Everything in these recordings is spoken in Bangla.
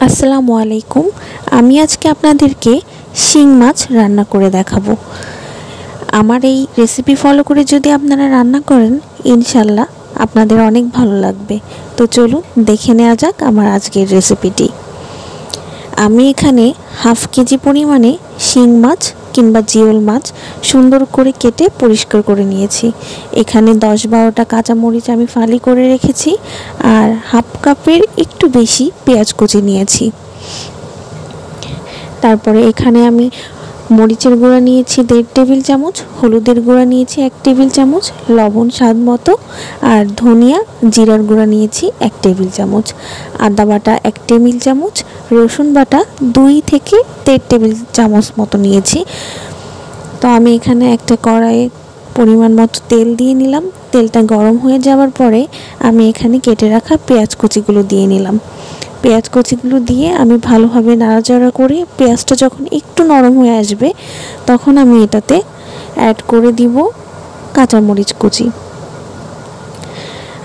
আসসালামু আলাইকুম। আমি আজকে আপনাদেরকে শিং মাছ রান্না করে দেখাবো। আমার এই রেসিপি ফলো করে যদি আপনারা রান্না করেন, ইনশাল্লাহ আপনাদের অনেক ভালো লাগবে। তো চলুন দেখে নেওয়া যাক আমার আজকের রেসিপিটি। আমি এখানে হাফ কেজি পরিমাণে শিং মাছ কিংবা জিওল মাছ সুন্দর করে কেটে পরিষ্কার করে নিয়েছি। এখানে 10-12টা কাঁচামরিচ আমি ফালি করে রেখেছি, আর হাফ কাপের একটু বেশি পেঁয়াজ কুচি নিয়েছি। তারপরে এখানে আমি মরিচের গুঁড়া নিয়েছি 1.5 টেবিল চামচ, হলুদের গুঁড়া নিয়েছি 1 টেবিল চামচ, লবণ স্বাদ মতো, আর ধনিয়া জিরার গুঁড়া নিয়েছি 1 টেবিল চামচ, আদা বাটা 1 টেবিল চামচ, রসুন বাটা 2 থেকে 1.5 টেবিল চামচ মতো নিয়েছি। তো আমি এখানে একটা কড়াইয়ে পরিমাণ মতো তেল দিয়ে নিলাম। তেলটা গরম হয়ে যাওয়ার পরে আমি এখানে কেটে রাখা পেঁয়াজ কুচিগুলো দিয়ে নিলাম। পেঁয়াজ কুচিগুলো দিয়ে আমি ভালোভাবে নাড়াচাড়া করে পেঁয়াজটা যখন একটু নরম হয়ে আসবে, তখন আমি এটাতে অ্যাড করে দিব কাঁচামরিচ কুচি।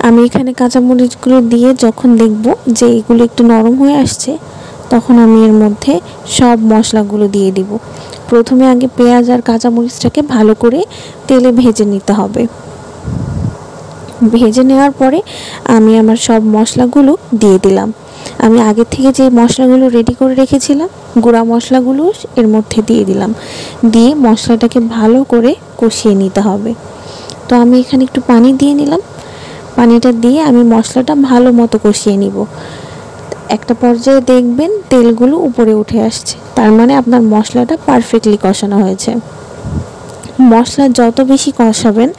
আমি এখানে কাঁচামরিচগুলো দিয়ে যখন দেখব যে এগুলো একটু নরম হয়ে আসছে, তখন আমি এর মধ্যে সব মশলাগুলো দিয়ে দিব। প্রথমে আগে পেঁয়াজ আর কাঁচামরিচটাকে ভালো করে তেলে ভেজে নিতে হবে। ভেজে নেওয়ার পরে আমি আমার সব মশলাগুলো দিয়ে দিলাম। আমি আগে থেকে যে মশলাগুলো রেডি করে রেখেছিলাম, গুঁড়া মশলাগুলো এর মধ্যে দিয়ে দিলাম। দিয়ে মশলাটাকে ভালো করে কষিয়ে নিতে হবে। তো আমি এখানে একটু পানি দিয়ে নিলাম। পানিটা দিয়ে আমি মশলাটা ভালো মতো কষিয়ে নিব। একটা পর্যায়ে দেখবেন তেলগুলো উপরে উঠে আসছে, তার মানে আপনার মশলাটা পারফেক্টলি কষানো হয়েছে। মশলা যত বেশি কষাবেন,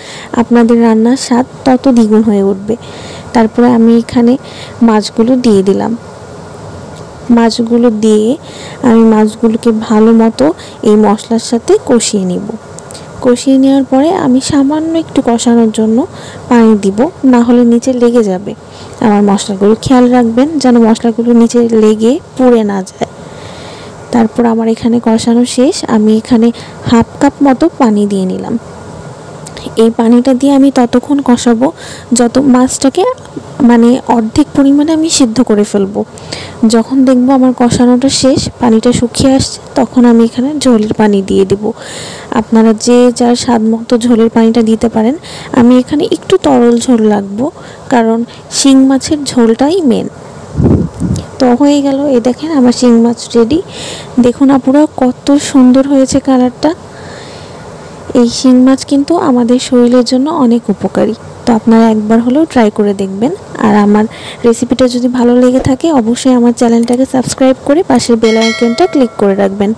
আপনাদের রান্নার স্বাদ তত দ্বিগুণ হয়ে উঠবে। তারপরে আমি এখানে মাছগুলো দিয়ে দিলাম। মাছগুলো দিয়ে আমি মাছগুলোকে ভালো মতো এই মশলার সাথে কষিয়ে নিব। কষিয়ে নেওয়ার পরে আমি সামান্য একটু কষানোর জন্য পানি দিব, না হলে নিচে লেগে যাবে। আমার মশলাগুলো খেয়াল রাখবেন যেন মশলাগুলো নিচে লেগে পুড়ে না যায়। তারপর আমার এখানে কষানো শেষ। আমি এখানে হাফ কাপ মতো পানি দিয়ে নিলাম। এই পানিটা দিয়ে আমি ততক্ষণ কষাবো যত মাছটাকে অর্ধেক পরিমাণে আমি সিদ্ধ করে ফেলবো। যখন দেখবো আমার কষানোটা শেষ, পানিটা শুকিয়ে আসছে, তখন আমি এখানে ঝোলের পানি দিয়ে দেব। আপনারা যে যার স্বাদ মতো ঝোলের পানিটা দিতে পারেন। আমি এখানে একটু তরল ঝোল রাখবো, কারণ শিং মাছের ঝোলটাই মেন। তো হয়ে গেল, এই দেখেন আমার শিং মাছ রেডি। দেখুন আপুরা কত সুন্দর হয়েছে কালারটা। এই শিং মাছ কিন্তু আমাদের শরীরের জন্য অনেক উপকারী। তো আপনারা একবার হলেও ট্রাই করে দেখবেন। আর আমার রেসিপিটা যদি ভালো লেগে থাকে, অবশ্যই আমার চ্যানেলটাকে সাবস্ক্রাইব করে পাশের বেল আইকনটা ক্লিক করে রাখবেন।